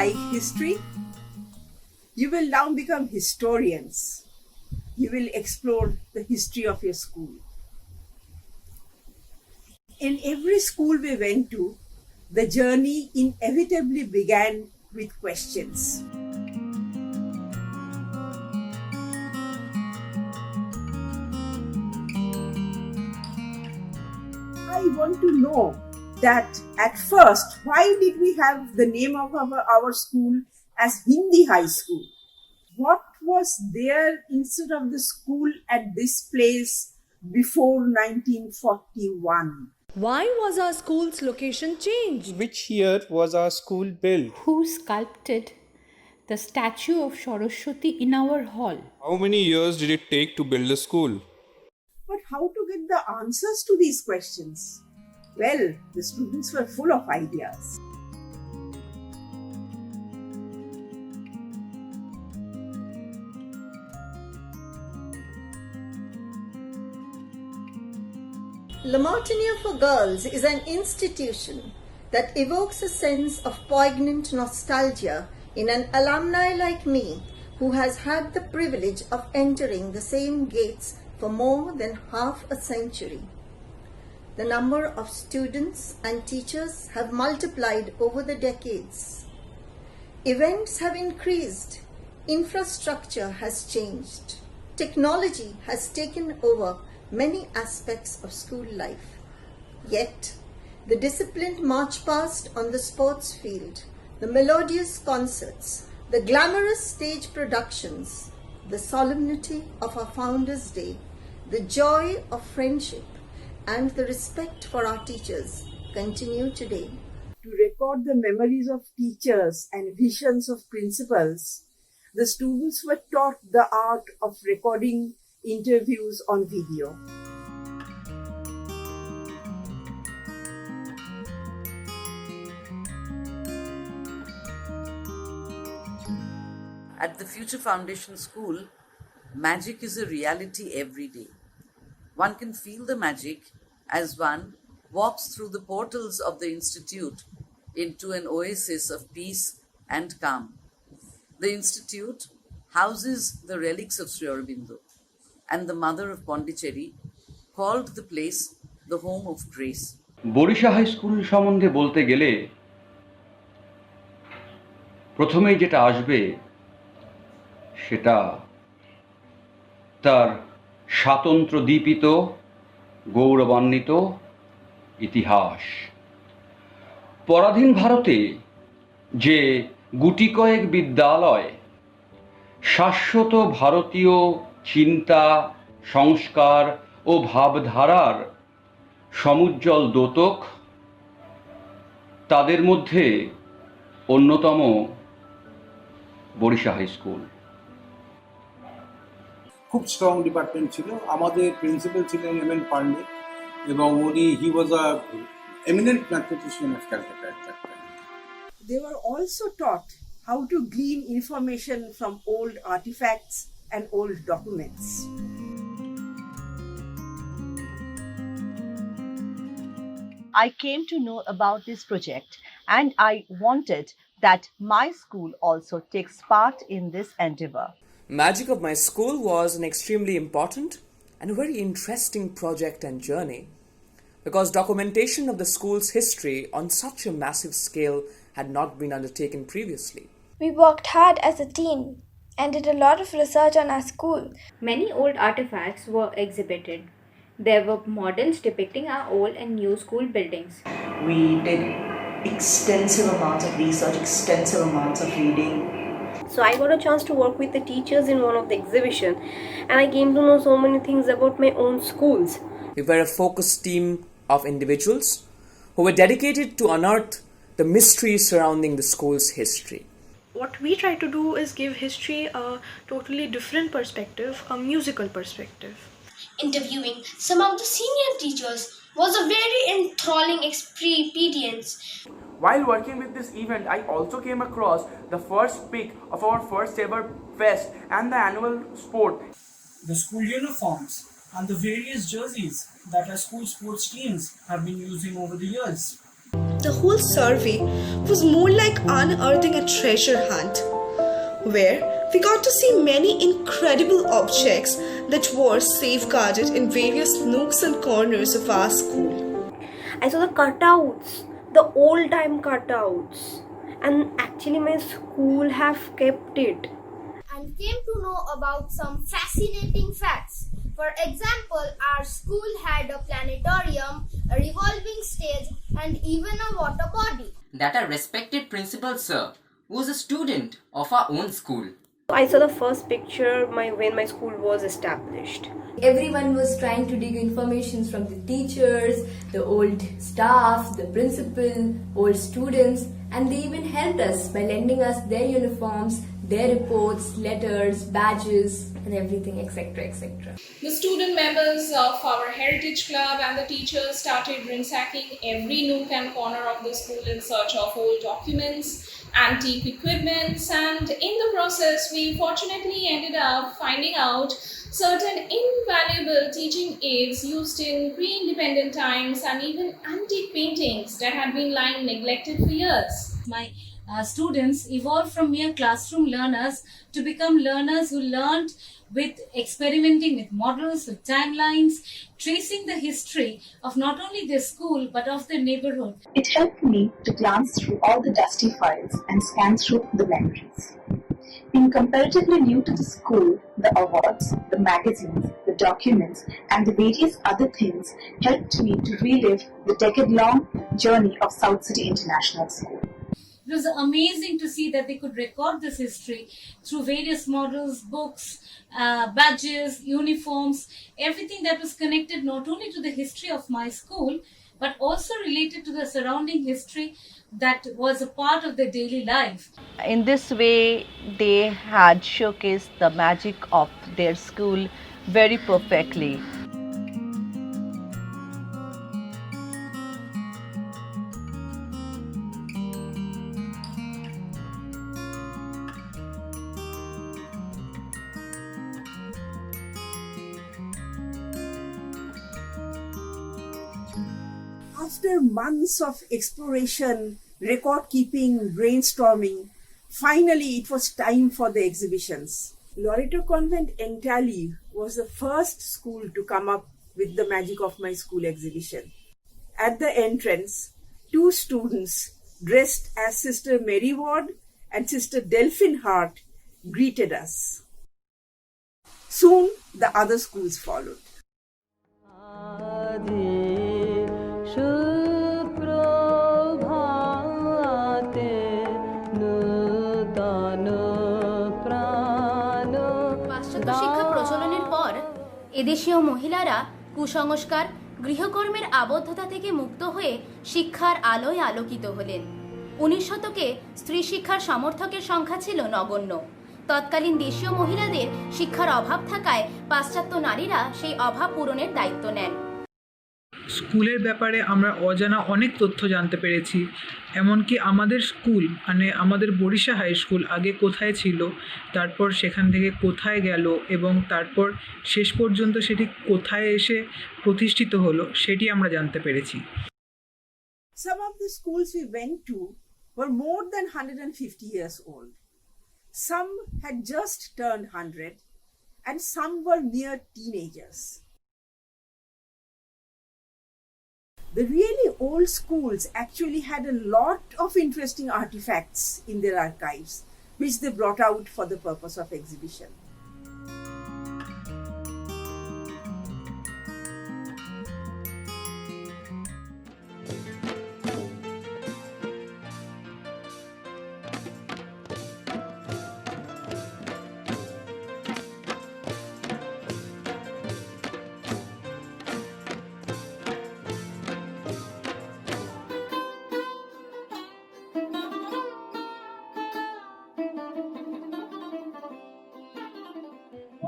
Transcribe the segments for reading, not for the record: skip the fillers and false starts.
like history? You will now become historians. You will explore the history of your school. In every school we went to, the journey inevitably began with questions. I want to know that at first, why did we have the name of our school as Hindi High School? What was there instead of the school at this place before 1941? Why was our school's location changed? Which year was our school built? Who sculpted the statue of Saraswati in our hall? How many years did it take to build a school? But how to get the answers to these questions? Well, the students were full of ideas. La Martiniere for Girls is an institution that evokes a sense of poignant nostalgia in an alumni like me who has had the privilege of entering the same gates for more than half a century. The number of students and teachers have multiplied over the decades. Events have increased. Infrastructure has changed. Technology has taken over many aspects of school life. Yet, the disciplined march past on the sports field, the melodious concerts, the glamorous stage productions, the solemnity of our Founders' Day, the joy of friendship, and the respect for our teachers continue today. To record the memories of teachers and visions of principals, the students were taught the art of recording interviews on video. At the Future Foundation School, magic is a reality every day. One can feel the magic as one walks through the portals of the Institute into an oasis of peace and calm. The Institute houses the relics of Sri Aurobindo, and the mother of Pondicherry called the place the home of grace. Barisha high school সম্বন্ধে বলতে গেলে প্রথমেই যেটা আসবে সেটা তার স্বাতন্ত্র্য দীপিত গৌরবান্বিত ইতিহাস। পরাধীন ভারতে যে গুটি কয়েক বিদ্যালয় শাশ্বত ভারতীয় চিন্তা, সংস্কার ও ভাবধারার সমুজ্জ্বল দ্যোতক, তাদের মধ্যে অন্যতম বরিশা হাই স্কুল। খুব স্ট্রং ডিপার্টমেন্ট ছিল। আমাদের প্রিন্সিপাল ছিলেন এম.এন. পান্ডে এবং উনি হি ওয়াজ আ eminent mathematician of Calcutta at that time. They were also taught how to glean information from old artifacts and old documents. I came to know about this project and I wanted that my school also takes part in this endeavor. Magic of my school was an extremely important and very interesting project and journey because documentation of the school's history on such a massive scale had not been undertaken previously. We worked hard as a team and did a lot of research on our school. Many old artifacts were exhibited. There were models depicting our old and new school buildings. We did extensive amounts of research, extensive amounts of reading. So I got a chance to work with the teachers in one of the exhibition and I came to know so many things about my own schools. We were a focused team of individuals who were dedicated to unearth the mysteries surrounding the school's history. What we try to do is give history a totally different perspective, a musical perspective. Interviewing some of the senior teachers was a very enthralling experience. While working with this event, I also came across the first pic of our first ever fest and the annual sport. The school uniforms and the various jerseys that our school sports teams have been using over the years. The whole survey was more like unearthing a treasure hunt, where we got to see many incredible objects that were safeguarded in various nooks and corners of our school. I saw the cutouts, the old time cutouts, and actually my school have kept it. And came to know about some fascinating facts. For example, our school had a planetarium, a revolving stage, and even a water body. That a respected principal sir was a student of our own school. I saw the first picture when my school was established. Everyone was trying to dig information from the teachers, the old staff, the principal, old students, and they even helped us by lending us their uniforms, their reports, letters, badges, and everything, etc., etc. The student members of our Heritage Club and the teachers started ransacking every nook and corner of the school in search of old documents, antique equipments, and in the process we fortunately ended up finding out certain invaluable teaching aids used in pre-independent times and even antique paintings that had been lying neglected for years. My students evolved from mere classroom learners to become learners who learned with experimenting with models, with timelines, tracing the history of not only their school but of their neighborhood. It helped me to glance through all the dusty files and scan through the memories. Being comparatively new to the school, the awards, the magazines, the documents, and the various other things helped me to relive the decade-long journey of South City International School. It was amazing to see that they could record this history through various models, books, badges, uniforms, everything that was connected not only to the history of my school, but also related to the surrounding history that was a part of their daily life. In this way, they had showcased the magic of their school very perfectly. After months of exploration, record keeping, brainstorming, finally it was time for the exhibitions. Loreto Convent entirely was the first school to come up with the Magic of My School exhibition. At the entrance, two students dressed as Sister Mary Ward and Sister Delphine Hart greeted us. Soon the other schools followed. পাশ্চাত্য শিক্ষা প্রচলনের পর এদেশীয় মহিলারা কুসংস্কার, গৃহকর্মের আবদ্ধতা থেকে মুক্ত হয়ে শিক্ষার আলোয় আলোকিত হলেন। 19 শতকে স্ত্রী শিক্ষার সমর্থকের সংখ্যা ছিল নগণ্য। তৎকালীন দেশীয় মহিলাদের শিক্ষার অভাব থাকায় পাশ্চাত্য নারীরা সেই অভাব পূরণের দায়িত্ব নেন। স্কুলের ব্যাপারে আমরা অজানা অনেক তথ্য জানতে পেরেছি, এমনকি আমাদের স্কুল মানে আমাদের বরিশা হাই স্কুল আগে কোথায় ছিল, তারপর সেখান থেকে কোথায় গেল এবং তারপর শেষ পর্যন্ত সেটি কোথায় এসে প্রতিষ্ঠিত হলো সেটি আমরা জানতে পেরেছি। Some of the schools we went to were more than 150 years old. Some had just turned 100 and some were mere teenagers. The really old schools actually had a lot of interesting artifacts in their archives, which they brought out for the purpose of exhibition.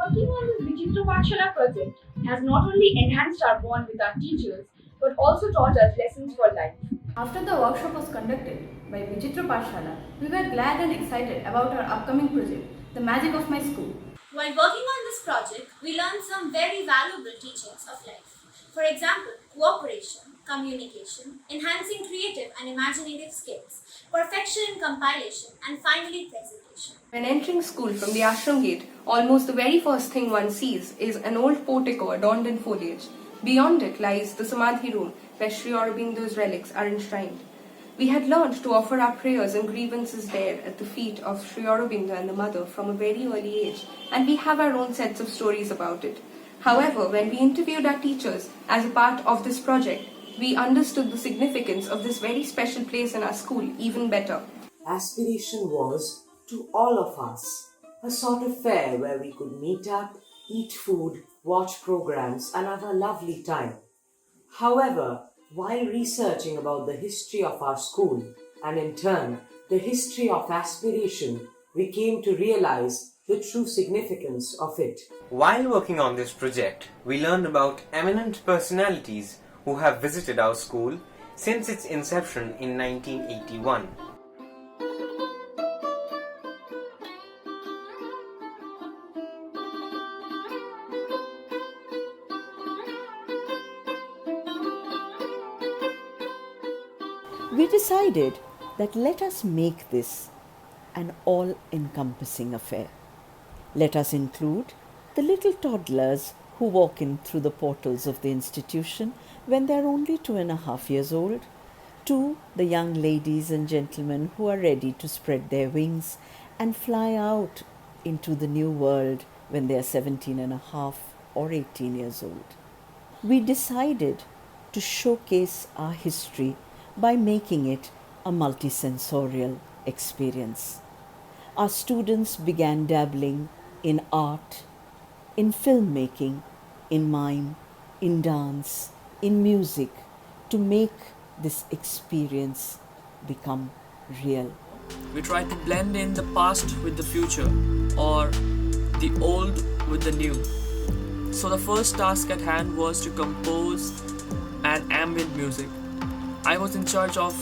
Working on this Bichitra Pathshala project has not only enhanced our bond with our teachers, but also taught us lessons for life. After the workshop was conducted by Bichitra Pathshala, we were glad and excited about our upcoming project, The Magic of My School. While working on this project, we learned some very valuable teachings of life. For example, cooperation, communication, enhancing creative and imaginative skills, perfection in compilation, and finally presentation. When entering school from the ashram gate, almost the very first thing one sees is an old portico adorned in foliage. Beyond it lies the Samadhi room, where Sri Aurobindo's relics are enshrined. We had learned to offer our prayers and grievances there at the feet of Sri Aurobindo and the Mother from a very early age, and we have our own sets of stories about it. However, when we interviewed our teachers as a part of this project, we understood the significance of this very special place in our school even better. Aspiration was, to all of us, a sort of fair where we could meet up, eat food, watch programs, and have a lovely time. However, while researching about the history of our school, and in turn the history of aspiration, we came to realize the true significance of it. While working on this project, we learned about eminent personalities who have visited our school since its inception in 1981. We decided that let us make this an all-encompassing affair. Let us include the little toddlers who walk in through the portals of the institution when they are only 2.5 years old, to the young ladies and gentlemen who are ready to spread their wings and fly out into the new world when they are 17.5 or 18 years old. We decided to showcase our history by making it a multisensorial experience. Our students began dabbling in art, in filmmaking, in mime, in dance, in music, to make this experience become real. We try to blend in the past with the future, or the old with the new. So the first task at hand was to compose an ambient music. I was in charge of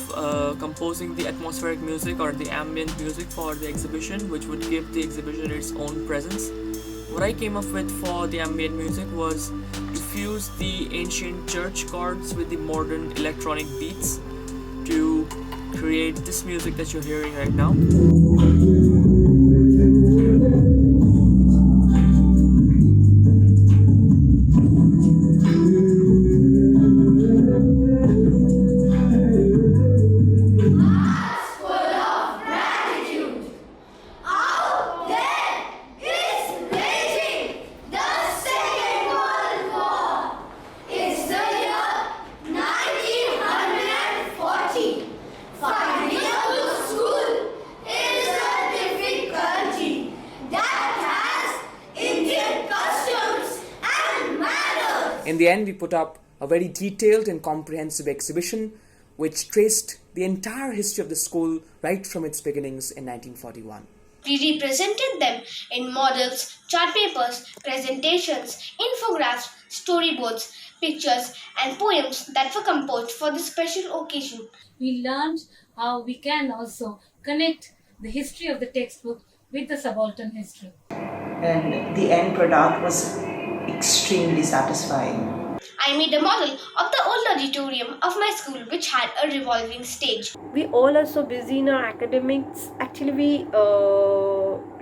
composing the atmospheric music or the ambient music for the exhibition, which would give the exhibition its own presence. What I came up with for the ambient music was to fuse the ancient church chords with the modern electronic beats to create this music that you're hearing right now. In the end, we put up a very detailed and comprehensive exhibition which traced the entire history of the school right from its beginnings in 1941. We represented them in models, chart papers, presentations, infographics, storyboards, pictures, and poems that were composed for this special occasion. We learned how we can also connect the history of the textbook with the subaltern history. And the end product was extremely satisfying. I made a model of the old auditorium of my school which had a revolving stage. We all are so busy in our academics. Actually, we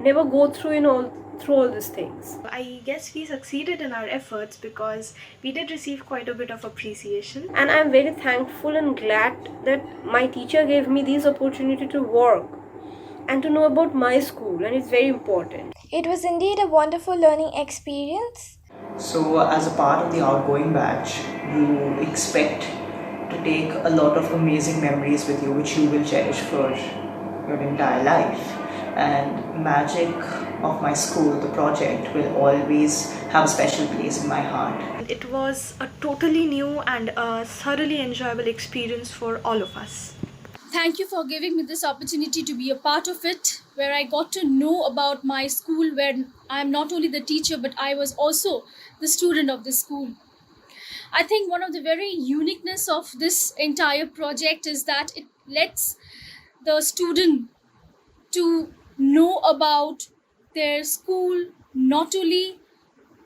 never go through all these things. I guess we succeeded in our efforts because we did receive quite a bit of appreciation. And I'm very thankful and glad that my teacher gave me this opportunity to work and to know about my school, and it's very important. It was indeed a wonderful learning experience. So, as a part of the outgoing batch, you expect to take a lot of amazing memories with you, which you will cherish for your entire life. And magic of my school, the project, will always have a special place in my heart. It was a totally new and a thoroughly enjoyable experience for all of us. Thank you for giving me this opportunity to be a part of it, where I got to know about my school, where I am not only the teacher, but I was also the student of the school. I think one of the very uniqueness of this entire project is that it lets the student to know about their school, not only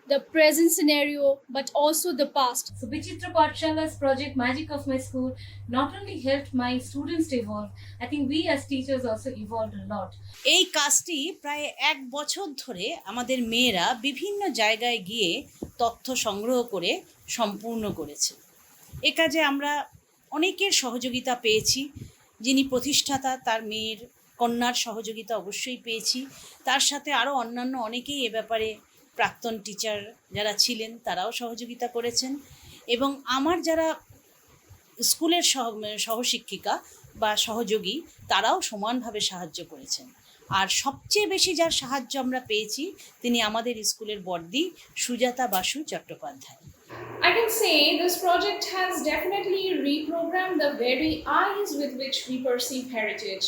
the present scenario, but also the past. So Bichitra Pathshala's project Magic of My School not only helped my students to evolve, I think we as teachers also evolved a lot. এই কাজটি প্রায় 1 বছর ধরে আমাদের মেয়েরা বিভিন্ন জায়গায় গিয়ে তথ্য সংগ্রহ করে সম্পূর্ণ করেছে। এ কাজে আমরা অনেকের সহযোগিতা পেয়েছি। যিনি প্রতিষ্ঠাতা তার মেয়ের কন্যার সহযোগিতা অবশ্যই পেয়েছি। তার সাথে আরও অন্যান্য অনেকেই এ ব্যাপারে প্রাক্তন টিচার যারা ছিলেন তারাও সহযোগিতা করেছেন, এবং আমার যারা স্কুলের সহশিক্ষিকা বা সহযোগী তারাও সমানভাবে সাহায্য করেছেন। আর সবচেয়ে বেশি যার সাহায্য আমরা পেয়েছি তিনি আমাদের স্কুলের বর্দি Sujata Basu Chattopadhyay. I can say this project has definitely reprogrammed the very eyes with which we perceive heritage.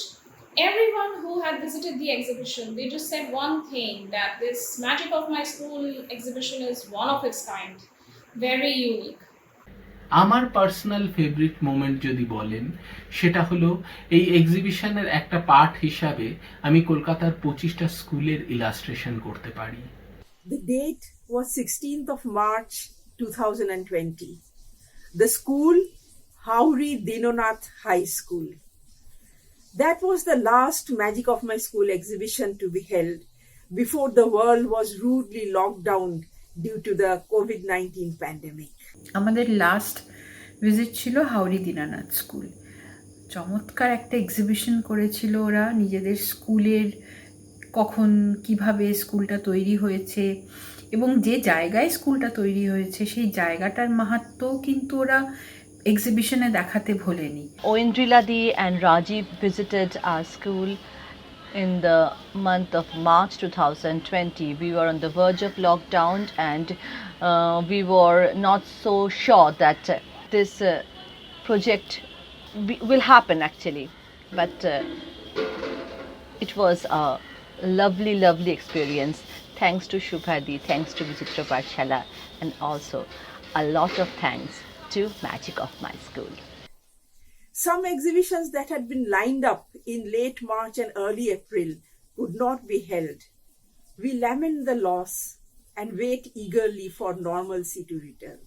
Everyone who had visited the exhibition, they just said one thing, that this Magic of My School exhibition is one of its kind, very unique. আমার personal favourite moment যদি বলেন সেটা হলো এই এক্সিবিশনের একটা part হিসাবে আমি কলকাতার 25টা স্কুলের ইলাস্ট্রেশন করতে পারি। The date was 16th of March 2020. The school, Hauri Dinonath High School. That was the last Magic of My School exhibition to be held before the world was rudely locked down due to the COVID-19 pandemic. আমাদের last visit ছিল হাওড়ি Dinanath school. চমৎকার একটা exhibition করেছিল ওরা নিজেদের স্কুলের, কখন কিভাবে স্কুলটা তৈরি হয়েছে এবং যে জায়গায় স্কুলটা তৈরি হয়েছে সেই জায়গাটার মাহাত্ম্যও কিন্তু ওরা এক্সিবিশনে দেখাতে ভোলেনি। Oindriladi and Rajiv visited our school in the month of March 2020. We were on the verge of lockdown and we were not so sure that this project will happen actually. But it was a lovely experience. Thanks to Shubhadi, thanks to Bichitra Pathshala, and also a lot of thanks to Magic of My School. Some exhibitions that had been lined up in late March and early April could not be held. We lament the loss and wait eagerly for normalcy to return.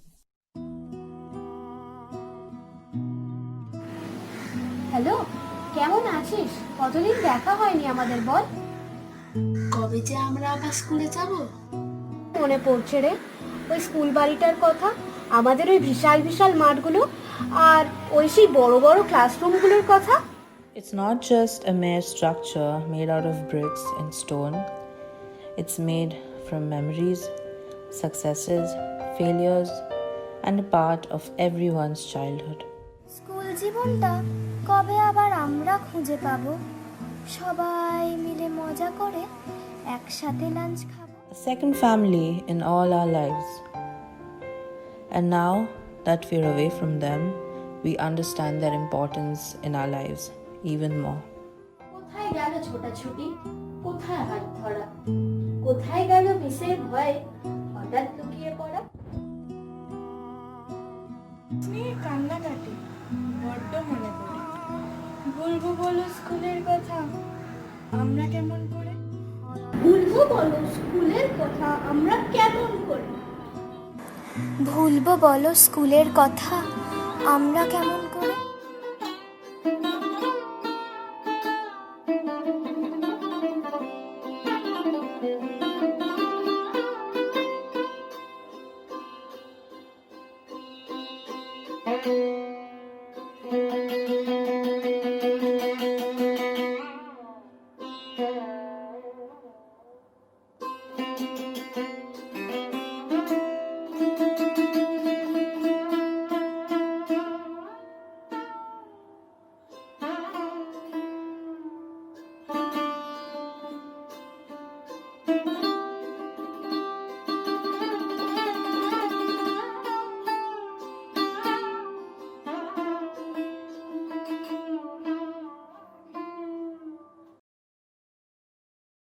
Hello, কেমন আছিস? কতদিন দেখা হয়নি আমাদের, বল। কবে যে আমরা আবার স্কুলে যাব? মনে পড়ছে রে ওই স্কুল বাড়িটার কথা, আমাদের ওই বিশাল বিশাল মাঠগুলো আর ওই সেই বড় বড় ক্লাসরুমগুলোর কথা। It's not just a mere structure made out of bricks and stone. It's made from memories, successes, failures, and a part of everyone's childhood. School জীবনটা কবে আবার আমরা খুঁজে পাবো? সবাই মিলে মজা করে একসাথে লাঞ্চ খাবো। A second family in all our lives. And now that we're away from them, we understand their importance in our lives even more. কোথায় গেল ছোটাছুটি, কোথায় হাত ধরা, কোথায় গেল মিসের ভয়ে হঠাৎ লুকিয়ে পড়া। কান্নাকাটি বড্ড মনে পড়ে, বলবো বলো স্কুলের কথা আমরা কেমন করে, ভুলবো বলো স্কুলের কথা আমরা কেমন করে, ভুলবো বলো স্কুলের কথা আমরা কেমন